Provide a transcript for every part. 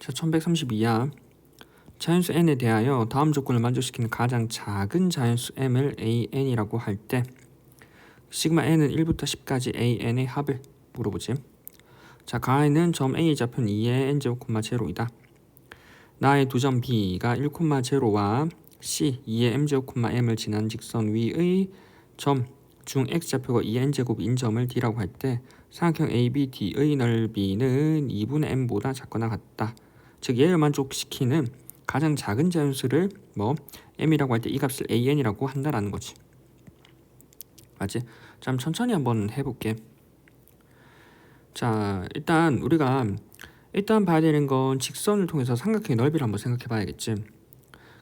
자, 1132야. 자연수 n에 대하여 다음 조건을 만족시키는 가장 작은 자연수 m을 an이라고 할 때 시그마 n은 1부터 10까지 an의 합을 물어보지. 자, 가에는 점 A의 좌표는 2의 n제곱, 0이다. 나의 두 점 B가 1, 0와 C 2의 m제곱, m을 지난 직선 위의 점 중 x좌표가 2의 n제곱인 점을 D라고 할 때 삼각형 ABD의 넓이는 2분의 m보다 작거나 같다. 즉 얘를 만족시키는 가장 작은 자연수를 m이라고 할 때 이 값을 an이라고 한다라는 거지. 맞지? 자, 그럼 천천히 한번 해볼게. 자, 우리가 봐야 되는 건 직선을 통해서 삼각형의 넓이를 한번 생각해 봐야겠지.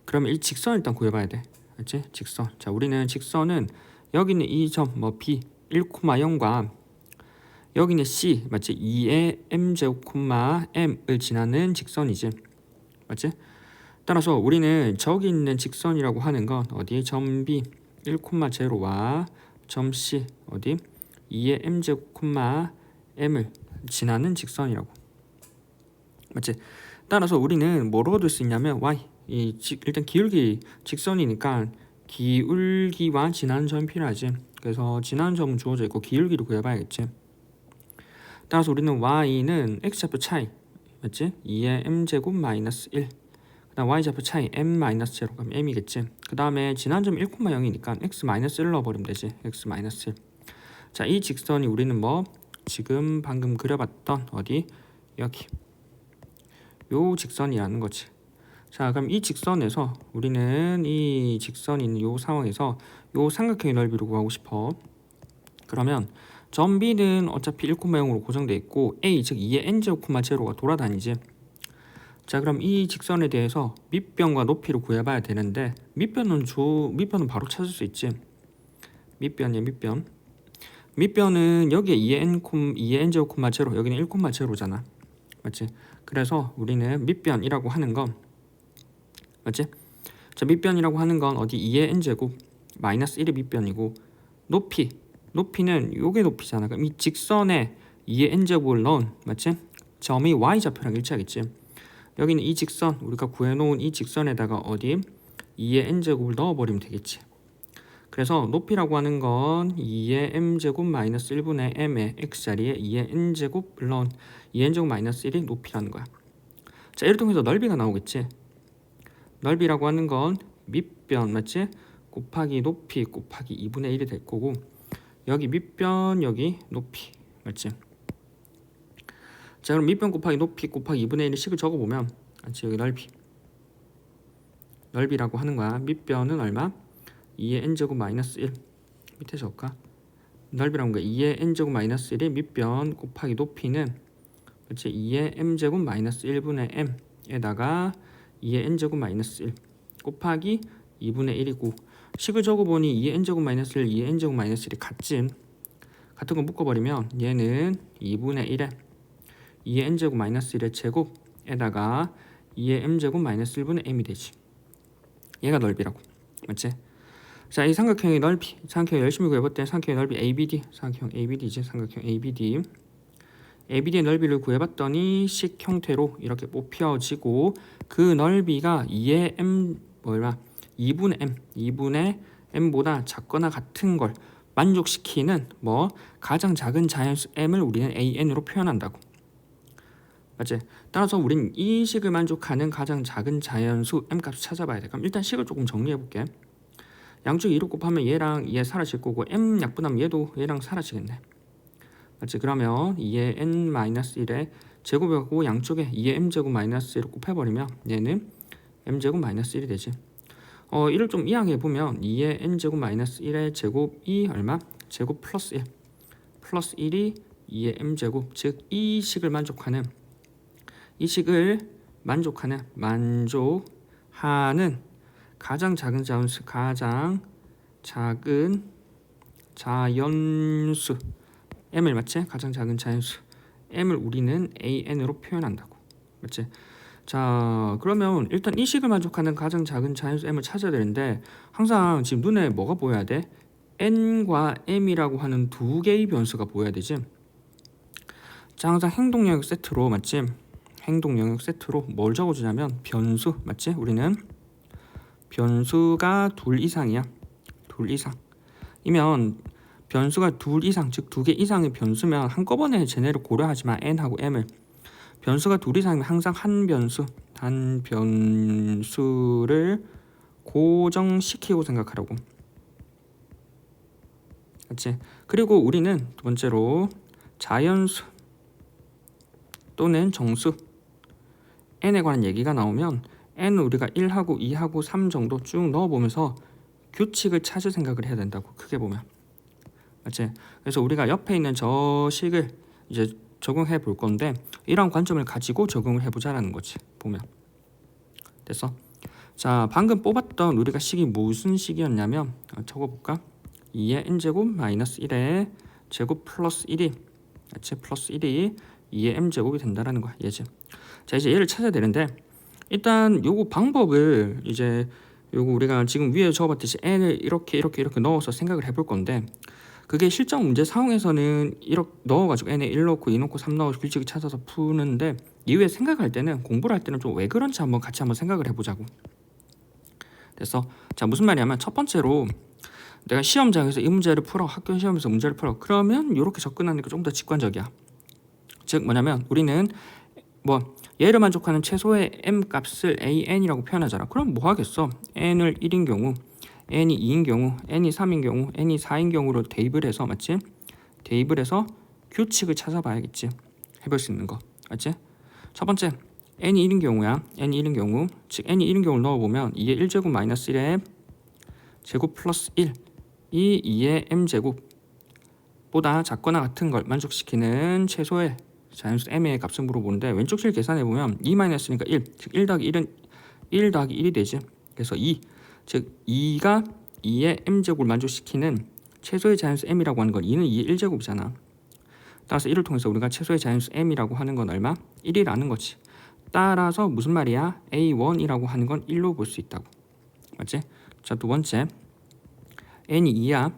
그러면 이 직선을 일단 구해봐야 돼. 맞지? 직선. 자, 우리는 직선은 여기는 이 점 B 1,0과 여기는 C 맞지? 2의 m제곱, m을 지나는 직선이지. 맞지? 따라서 우리는 저기 있는 직선이라고 하는 건 어디? 점 B 1,0와 점 C 어디? 2의 m제곱, m을 지나는 직선이라고. 맞지? 따라서 우리는 뭐로 얻을 수 있냐면 y 일단 기울기 직선이니까 기울기와 지나는 점이 필요하지. 그래서 지나는 점은 주어져 있고 기울기를 구해봐야겠지. 따라서 우리는 y는 x좌표 차이 맞지? 2의 m제곱 마이너스 1. 그다음 y좌표 차이 m-0 그럼 m이겠지. 그 다음에 지나는 점 1,0이니까 x-1 넣어버리면 되지. x-1. 자, 이 직선이 우리는 지금 방금 그려봤던 어디? 여기 요 직선이라는 거지. 자, 그럼 이 직선에서 우리는 이 직선이 있는 요 상황에서 요 삼각형의 넓이를 구하고 싶어. 그러면 점 B는 어차피 1,0로 고정돼 있고 A 즉 2의 n제곱, 제로가 돌아다니지. 자, 그럼 이 직선에 대해서 밑변과 높이를 구해봐야 되는데 밑변은 바로 찾을 수 있지. 밑변이야, 밑변. 밑변은 여기에 2의 n제곱, 제로 여기는 1,0잖아. 맞지? 그래서 우리는 밑변이라고 하는 건 맞지? 자, 밑변이라고 하는 건 어디 2의 n제곱 마이너스 1의 밑변이고 높이는 요게 높이잖아. 그럼 이 직선에 2의 n제곱을 넣은 맞지? 점이 y좌표랑 일치하겠지. 여기는 이 직선 우리가 구해놓은 이 직선에다가 어디 2의 n제곱을 넣어버리면 되겠지. 그래서 높이라고 하는 건 2의 m제곱 마이너스 1분의 m의 x자리에 2의 n제곱을 넣은 2의 n제곱 마이너스 1이 높이라는 거야. 자, 이를 통해서 넓이가 나오겠지. 넓이라고 하는 건 밑변 맞지? 곱하기 높이 곱하기 2분의 1이 될 거고 여기 밑변 여기 높이 맞지? 자, 그럼 밑변 곱하기 높이 곱하기 2분의 1의 식을 적어보면 맞지? 여기 넓이라고 하는 거야. 밑변은 얼마? 2의 n제곱 마이너스 1 밑에 적을까? 넓이라는 거야. 2의 n제곱 마이너스 1의 밑변 곱하기 높이는 그렇지? 2의 m제곱 마이너스 1분의 m에다가 2의 n제곱 마이너스 1 곱하기 2분의 1이고 식을 적어보니 2의 n제곱 마이너스 1, 2의 n제곱 마이너스 1이 같은 거 묶어버리면 얘는 2분의 1에 2의 n제곱 마이너스 1의 제곱에다가 2의 m제곱 마이너스 1분의 m이 되지. 얘가 넓이라고. 맞지? 자, 이 삼각형의 넓이 삼각형 열심히 구해봤더니 삼각형의 넓이 ABD 삼각형 ABD지. 삼각형 ABD의 넓이를 구해봤더니 식 형태로 이렇게 뽑혀지고 그 넓이가 2분의 m보다 작거나 같은 걸 만족시키는 가장 작은 자연수 m을 우리는 an으로 표현한다고. 맞지? 따라서 우린 이 식을 만족하는 가장 작은 자연수 m 값을 찾아봐야 돼. 그럼 일단 식을 조금 정리해볼게. 양쪽에 2로 곱하면 얘랑 얘 사라질 거고 m 약분하면 얘도 얘랑 사라지겠네. 맞지? 그러면 2의 n-1의 제곱하고 양쪽에 2의 m제곱 마이너스 1을 곱해버리면 얘는 m제곱 마이너스 1이 되지. 이를 좀 이항해보면 2의 n제곱 마이너스 1의 제곱이 얼마? 제곱 플러스 1 플러스 1이 2의 m제곱 즉 이 식을 만족하는 가장 작은 자연수 m을 맞지? 가장 작은 자연수 m을 우리는 an으로 표현한다고. 맞지? 자, 그러면 일단 이 식을 만족하는 가장 작은 자연수 m을 찾아야 되는데 항상 지금 눈에 뭐가 보여야 돼? n과 m이라고 하는 두 개의 변수가 보여야 되지. 자, 항상 행동력 세트로 맞지? 행동 영역 세트로 뭘 적어주냐면 변수, 맞지? 우리는 변수가 둘 이상이야. 둘 이상 이면 변수가 둘 이상, 즉 두 개 이상의 변수면 한꺼번에 쟤네를 고려하지 마. n하고 m을. 변수가 둘 이상이면 항상 한 변수를 고정시키고 생각하라고. 맞지? 그리고 우리는 두 번째로 자연수 또는 정수 n에 관한 얘기가 나오면 n은 우리가 1하고 2하고 3 정도 쭉 넣어보면서 규칙을 찾을 생각을 해야 된다고. 크게 보면. 맞지? 그래서 우리가 옆에 있는 저 식을 이제 적용해 볼 건데 이런 관점을 가지고 적용을 해보자라는 거지. 보면 됐어? 자, 방금 뽑았던 우리가 식이 무슨 식이었냐면 적어볼까? 2의 n제곱 마이너스 1의 제곱 플러스 1이 맞지? 플러스 1이 2의 m제곱이 된다라는 거야. 얘지. 자, 이제 얘를 찾아야 되는데 일단 요거 방법을 이제 요거 우리가 지금 위에 적어봤듯이 n을 이렇게 넣어서 생각을 해볼 건데 그게 실전 문제 상황에서는 이렇게 넣어가지고 n에 1 넣고 2 넣고 3 넣어서 규칙을 찾아서 푸는데 이후에 생각할 때는 공부를 할 때는 좀 왜 그런지 같이 한번 생각을 해보자고. 됐어? 자, 무슨 말이냐면 첫 번째로 내가 시험장에서 이 문제를 풀어, 학교 시험에서 문제를 풀어, 그러면 이렇게 접근하는 게 좀 더 직관적이야. 즉 뭐냐면 우리는 뭐 얘를 만족하는 최소의 m 값을 an이라고 표현하잖아. 그럼 뭐 하겠어? n을 1인 경우, n이 2인 경우, n이 3인 경우, n이 4인 경우로 대입을 해서, 맞지? 대입을 해서 규칙을 찾아봐야겠지. 해볼 수 있는 거, 맞지? 첫 번째, n이 1인 경우야. n이 1인 경우, 즉 n이 1인 경우를 넣어보면 2의 1제곱 마이너스 1의 제곱 플러스 1 이 2의 m제곱보다 작거나 같은 걸 만족시키는 최소의 자연수 m의 값을 물어보는데 왼쪽 실 계산해보면 2-1이니까 1, 즉 1 더하기 1은 1 더하기 1이 되지. 그래서 2, 즉 2가 2의 m제곱을 만족시키는 최소의 자연수 m이라고 하는 건 2는 2의 1제곱이잖아. 따라서 이를 통해서 우리가 최소의 자연수 m이라고 하는 건 얼마? 1이라는 거지. 따라서 무슨 말이야? a1이라고 하는 건 1로 볼 수 있다고. 맞지? 자, 두 번째 n이 2야.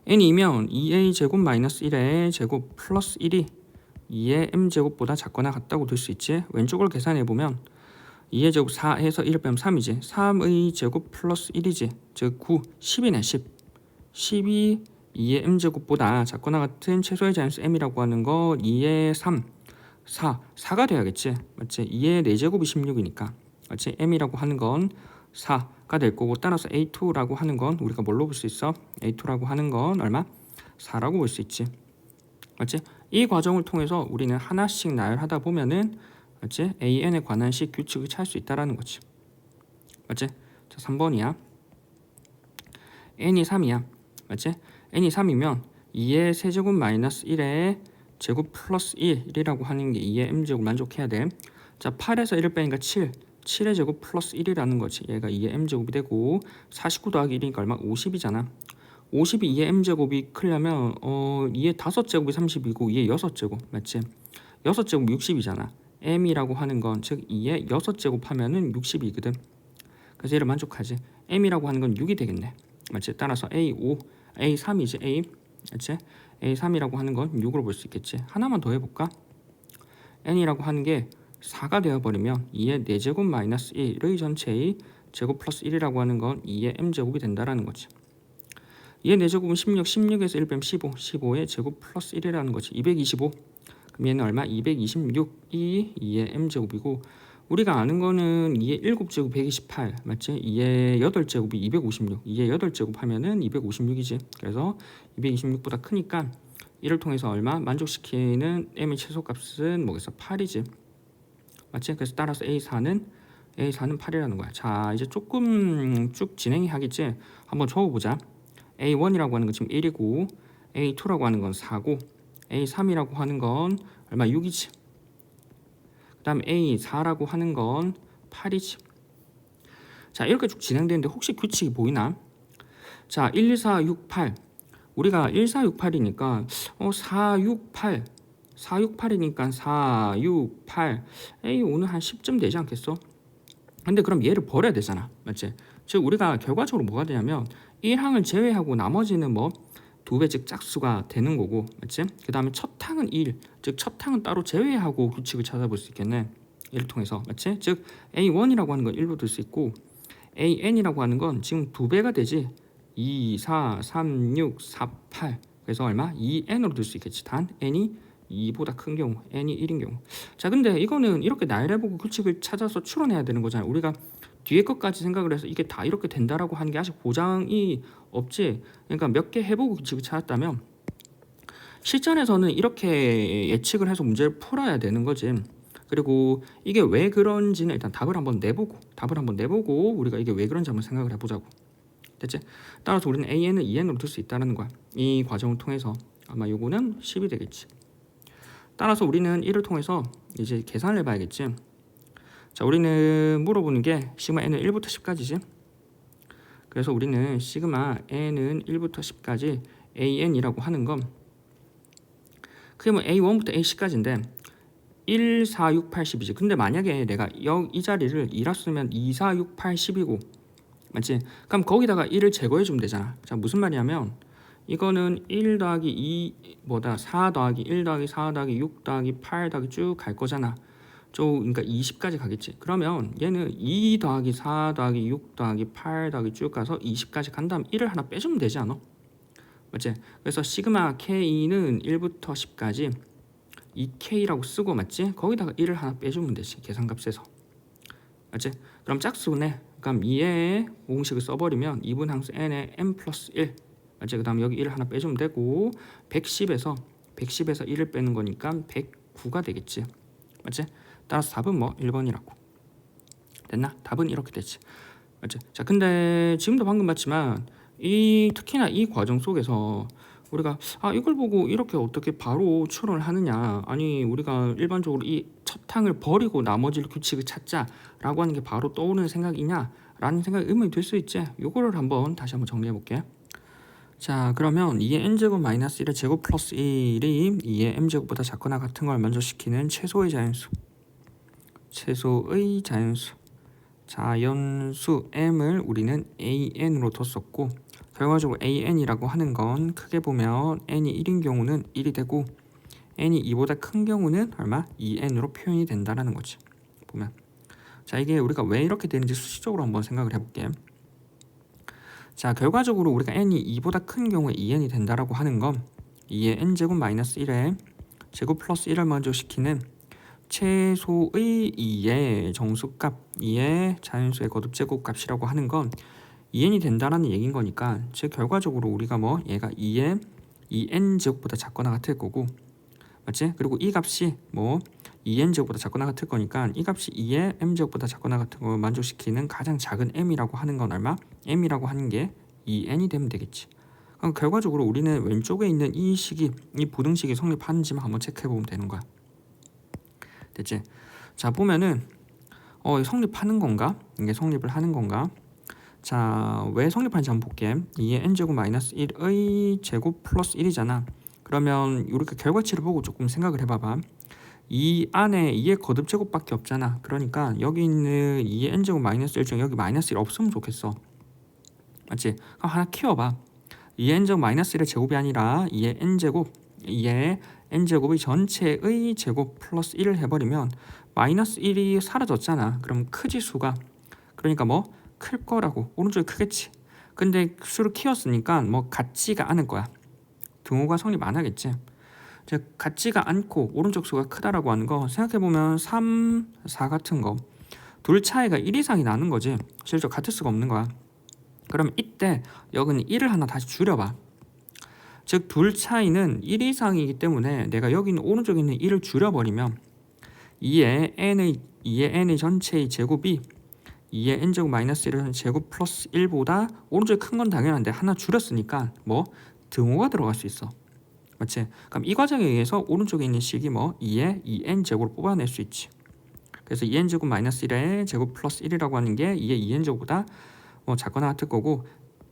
n이 2면 2a 제곱 마이너스 1의 제곱 플러스 1이 2의 m제곱보다 작거나 같다고 될 수 있지. 왼쪽을 계산해보면 2의 제곱 4에서 1을 빼면 3이지. 3의 제곱 플러스 1이지. 즉 9, 10이네. 10. 10이 2의 m제곱보다 작거나 같은 최소의 자연수 m이라고 하는 거 2의 3, 4가 돼야겠지. 맞지? 2의 4제곱이 16이니까. 맞지? m이라고 하는 건 4가 될 거고 따라서 a2라고 하는 건 우리가 뭘로 볼 수 있어? a2라고 하는 건 얼마? 4라고 볼 수 있지. 맞지? 이 과정을 통해서 우리는 하나씩 나열하다 보면은 맞지? an에 관한 식 규칙을 찾을 수 있다라는 거지. 맞지? 자, 3번이야. n이 3이야. 맞지? n이 3이면 2의 세제곱 마이너스 1의 제곱 플러스 1이라고 하는 게 2의 m제곱 만족해야 돼. 자, 8에서 1을 빼니까 7, 7의 제곱 플러스 1이라는 거지. 얘가 2의 m제곱이 되고 49 더하기 1이니까 얼마? 50이잖아. 50이 2의 m제곱이 크려면 2의 5제곱이 30이고 2의 6제곱, 맞지? 6제곱 60이잖아. m이라고 하는 건 즉 2의 6제곱 하면은 60이거든. 그래서 얘를 만족하지. m이라고 하는 건 6이 되겠네. 맞지? 따라서 a5, a3이지. a, 맞지? a3이라고 하는 건 6으로 볼 수 있겠지. 하나만 더 해볼까? n이라고 하는 게 4가 되어버리면 2의 4제곱 마이너스 1의 전체의 제곱 플러스 1이라고 하는 건 2의 m제곱이 된다라는 거지. 2의 4제곱은 16, 16에서 1 빼면 15, 15의 제곱 플러스 1이라는 거지. 225. 그럼 얘는 얼마? 226이 2의 m제곱이고 우리가 아는 거는 2의 7제곱 128, 맞지? 2의 8제곱이 256, 2의 8제곱 하면은 256이지. 그래서 226보다 크니까 이를 통해서 얼마? 만족시키는 m의 최소값은 뭐겠어? 8이지. 맞지? 그래서 따라서 A4는 8이라는 거야. 자, 이제 조금 쭉 진행이 하겠지. 한번 적어보자. A1이라고 하는 건 지금 1이고 A2라고 하는 건 4고 A3이라고 하는 건 얼마? 6이지. 그 다음 A4라고 하는 건 8이지. 자, 이렇게 쭉 진행되는데 혹시 규칙이 보이나? 자, 1, 2, 4, 6, 8 우리가 1, 4, 6, 8이니까 4, 6, 8 4, 6, 8이니까 4, 6, 8 A5는 한 10점 되지 않겠어? 근데 그럼 얘를 버려야 되잖아. 맞지? 즉 우리가 결과적으로 뭐가 되냐면 1항을 제외하고 나머지는 뭐 2배 즉 짝수가 되는 거고, 맞지? 그 다음에 첫 항은 1, 즉 첫 항은 따로 제외하고 규칙을 찾아볼 수 있겠네. 이를 통해서, 맞지? 즉 A1이라고 하는 건 1로 들 수 있고 AN이라고 하는 건 지금 2배가 되지. 2, 4, 3, 6, 4, 8. 그래서 얼마? 2n으로 들 수 있겠지. 단 n이 2보다 큰 경우, n이 1인 경우. 자, 근데 이거는 이렇게 나열해보고 규칙을 찾아서 추론해야 되는 거잖아. 우리가 뒤에 것까지 생각을 해서 이게 다 이렇게 된다라고 하는 게 아직 보장이 없지. 그러니까 몇 개 해보고 규칙을 찾았다면 실전에서는 이렇게 예측을 해서 문제를 풀어야 되는 거지. 그리고 이게 왜 그런지는 일단 답을 한번 내보고 우리가 이게 왜 그런지 한번 생각을 해보자고. 됐지? 따라서 우리는 AN을 2N으로 둘 수 있다는 거야. 이 과정을 통해서 아마 요거는 10이 되겠지. 따라서 우리는 이를 통해서 이제 계산을 해봐야겠지. 자, 우리는 물어보는 게 시그마 n은 1부터 10까지지. 그래서 우리는 시그마 n은 1부터 10까지 AN이라고 하는 건 그게 뭐 A1부터 A10까지인데 1, 4, 6, 8, 10이지. 근데 만약에 내가 이 자리를 2라 쓰면 2, 4, 6, 8, 10이고 맞지? 그럼 거기다가 1을 제거해주면 되잖아. 자, 무슨 말이냐면 이거는 1 더하기 2 4 더하기 1 더하기 4 더하기 6 더하기 8 더하기 쭉 갈 거잖아. 그러니까 20까지 가겠지. 그러면 얘는 2 더하기 4 더하기 6 더하기 8 더하기 쭉 가서 20까지 간 다음 1을 하나 빼주면 되지 않아? 맞지? 그래서 시그마 K는 1부터 10까지 2K라고 쓰고 맞지? 거기다가 1을 하나 빼주면 되지. 계산값에서. 맞지? 그럼 짝수네. 그럼 2의 공식을 써버리면 2분 항수 n에 n 플러스 1 맞지? 그 다음 여기 1을 하나 빼주면 되고 110에서 100에서 1을 빼는 거니까 109가 되겠지. 맞지? 따라서 답은 뭐 1번이라고. 됐나? 답은 이렇게 되지. 맞지? 자, 근데 지금도 방금 봤지만 특히나 이 과정 속에서 우리가 이걸 보고 이렇게 어떻게 바로 추론을 하느냐, 아니 우리가 일반적으로 이 첫 항을 버리고 나머지 규칙을 찾자라고 하는 게 바로 떠오르는 생각이냐 라는 생각이 의문이 들 수 있지. 요거를 다시 한번 정리해 볼게. 자, 그러면 2의 n제곱 마이너스 1의 제곱 플러스 1이 2의 m제곱보다 작거나 같은 걸 만족시키는 최소의 자연수 m을 우리는 an으로 뒀었고, 결과적으로 an이라고 하는 건 크게 보면 n이 1인 경우는 1이 되고 n이 2보다 큰 경우는 얼마? 2n으로 표현이 된다라는 거지. 보면 자, 이게 우리가 왜 이렇게 되는지 수식적으로 한번 생각을 해볼게. 자, 결과적으로 우리가 n이 2보다 큰 경우에 2n이 된다라고 하는 건 2의 n제곱 마이너스 1의 제곱 플러스 1을 만족시키는 최소의 2의 정수값, 2의 자연수의 거듭제곱 값이라고 하는 건 2n이 된다라는 얘기인 거니까, 즉 결과적으로 우리가 얘가 2의 2n 제곱보다 작거나 같을 거고, 맞지? 그리고 이 값이 2n 제곱보다 작거나 같을 거니까 이 값이 2의 m 제곱보다 작거나 같은 걸 만족시키는 가장 작은 m이라고 하는 건 얼마? m이라고 하는 게 2n이 되면 되겠지. 그럼 결과적으로 우리는 왼쪽에 있는 이 부등식이 성립하는지만 한번 체크해 보면 되는 거야. 됐지? 자, 보면은 성립하는 건가? 이게 성립을 하는 건가? 자, 왜 성립하는지 한번 볼게. 2의 n제곱 마이너스 1의 제곱 플러스 1이잖아. 그러면 우리가 결과치를 보고 조금 생각을 해봐봐. 이 안에 2의 거듭제곱밖에 없잖아. 그러니까 여기 있는 2의 n제곱 마이너스 1 중에 여기 마이너스 1 없으면 좋겠어. 맞지? 그럼 하나 키워봐. 2의 n제곱 마이너스 1의 제곱이 아니라 2의 n제곱의 전체의 제곱 플러스 1을 해버리면 마이너스 1이 사라졌잖아. 그럼 크지수가 그러니까 클 거라고. 오른쪽이 크겠지. 근데 수를 키웠으니까 같지가 않을 거야. 등호가 성립 안 하겠지. 즉 같지가 않고 오른쪽 수가 크다라고 하는 거 생각해보면 3, 4 같은 거 둘 차이가 1 이상이 나는 거지. 실제로 같을 수가 없는 거야. 그럼 이때 여기는 1을 하나 다시 줄여봐. 즉 둘 차이는 1 이상이기 때문에 내가 여기 있는 오른쪽에 있는 1을 줄여버리면 2의 n의 전체의 제곱이 2의 n제곱 마이너스 1의 제곱 플러스 1보다 오른쪽이 큰 건 당연한데 하나 줄였으니까 등호가 들어갈 수 있어. 맞지? 그럼 이 과정에 의해서 오른쪽에 있는 식이 2의 2n 제곱을 뽑아낼 수 있지. 그래서 2n 제곱 마이너스 1의 제곱 플러스 1이라고 하는 게 2의 2n 제곱보다 작거나 같을 거고,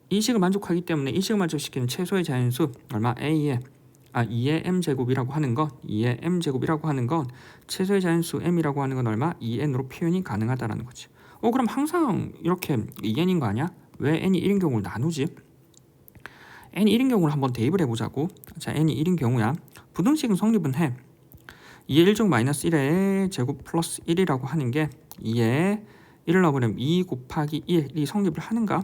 이 식을 만족하기 때문에 이 식을 만족시키는 최소의 자연수 얼마? 2의 m 제곱이라고 하는 건 2의 m 제곱이라고 하는 건 최소의 자연수 m이라고 하는 건 얼마? 2n으로 표현이 가능하다라는 거지. 그럼 항상 이렇게 2n인 거 아니야? 왜 n이 1인 경우를 나누지? n이 1인 경우를 한번 대입을 해보자고. 자, n이 1인 경우야. 부등식은 성립은 해. 2의 1제곱 마이너스 1의 제곱 플러스 1이라고 하는 게 2에 1을 넣어버리면 2 곱하기 1이 성립을 하는가?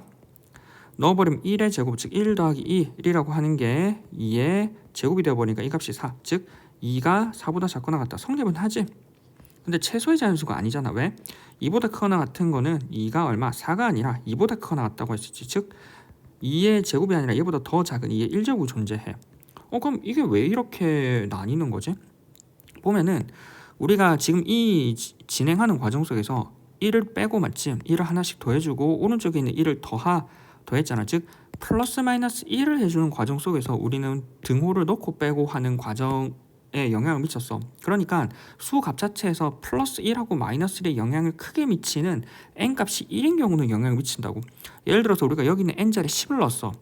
넣어버리면 1의 제곱, 즉 1 더하기 1이라고 하는 게 2의 제곱이 되어버리니까 이 값이 4, 즉 2가 4보다 작거나 같다. 성립은 하지. 근데 최소의 자연수가 아니잖아. 왜? 2보다 크거나 같은 거는 2가 얼마? 4가 아니라 2보다 크거나 같다고 했었지. 즉 2의 제곱이 아니라 얘보다 더 작은 2의 1제곱이 존재해. 그럼 이게 왜 이렇게 나뉘는 거지? 보면은 우리가 지금 이 진행하는 과정 속에서 1을 빼고 맞지? 1을 하나씩 더해주고 오른쪽에 있는 1을 더했잖아. 즉 플러스 마이너스 1을 해주는 과정 속에서 우리는 등호를 넣고 빼고 하는 과정에 영향을 미쳤어. 그러니까 수 값 자체에서 플러스 1하고 마이너스 1에 영향을 크게 미치는 n값이 1인 경우는 영향을 미친다고. 예를 들어서 우리가 여기 있는 n자리에 10을 넣었어.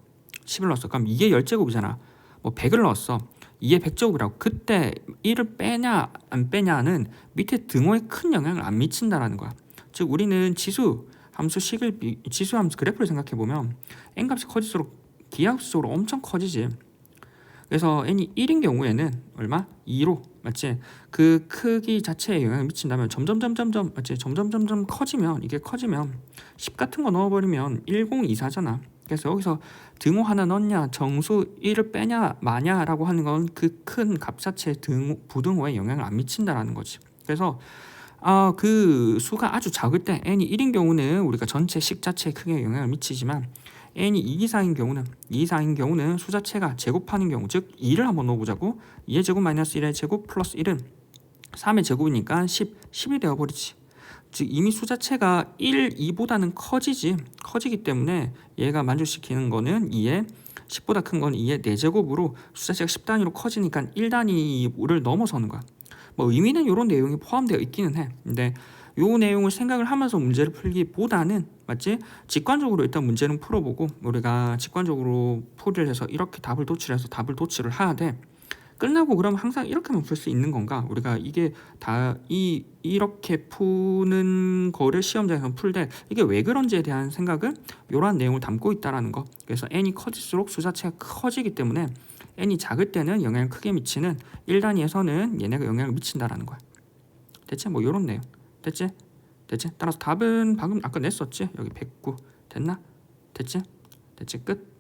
그럼 이게 10제곱이잖아. 뭐 100을 넣었어. 2의 100제곱이라고. 그때 1을 빼냐 안 빼냐는 밑에 등호에 큰 영향을 안 미친다라는 거야. 즉 우리는 지수 함수 그래프를 생각해 보면 n 값이 커질수록 기하급수적으로 엄청 커지지. 그래서 n이 1인 경우에는 얼마? 2로 맞지? 그 크기 자체에 영향을 미친다면 점점 맞지? 점점 커지면 이게 커지면 10 같은 거 넣어버리면 1024잖아. 그래서 여기서 등호 하나 넣냐 정수 1을 빼냐 마냐라고 하는 건 그 큰 값 자체의 부등호에 영향을 안 미친다라는 거지. 그래서 그 수가 아주 작을 때 n이 1인 경우는 우리가 전체 식 자체에 크게 영향을 미치지만 n이 2 이상인 경우는 수 자체가 제곱하는 경우, 즉 2를 한번 넣어보자고. 2의 제곱 마이너스 1의 제곱 플러스 1은 3의 제곱이니까 10이 되어버리지. 즉 이미 수 자체가 1, 2보다는 커지기 때문에 얘가 만족시키는 거는 2의 10보다 큰 건 2의 4제곱으로 수 자체가 10단위로 커지니까 1단위를 넘어서는 거야. 뭐 의미는 이런 내용이 포함되어 있기는 해. 근데 요 내용을 생각을 하면서 문제를 풀기보다는 맞지? 직관적으로 일단 문제는 풀어보고 우리가 직관적으로 풀이를 해서 이렇게 답을 도출을 해야 돼. 끝나고 그럼 항상 이렇게만 풀 수 있는 건가? 우리가 이게 다 이렇게 푸는 거를 시험장에서 풀 때 이게 왜 그런지에 대한 생각은 이러한 내용을 담고 있다라는 거. 그래서 n이 커질수록 수 자체가 커지기 때문에 n이 작을 때는 영향을 크게 미치는 1단위에서는 얘네가 영향을 미친다라는 거야. 됐지? 뭐 이런 내용. 됐지? 따라서 답은 방금 아까 냈었지? 여기 109 됐나? 됐지? 끝.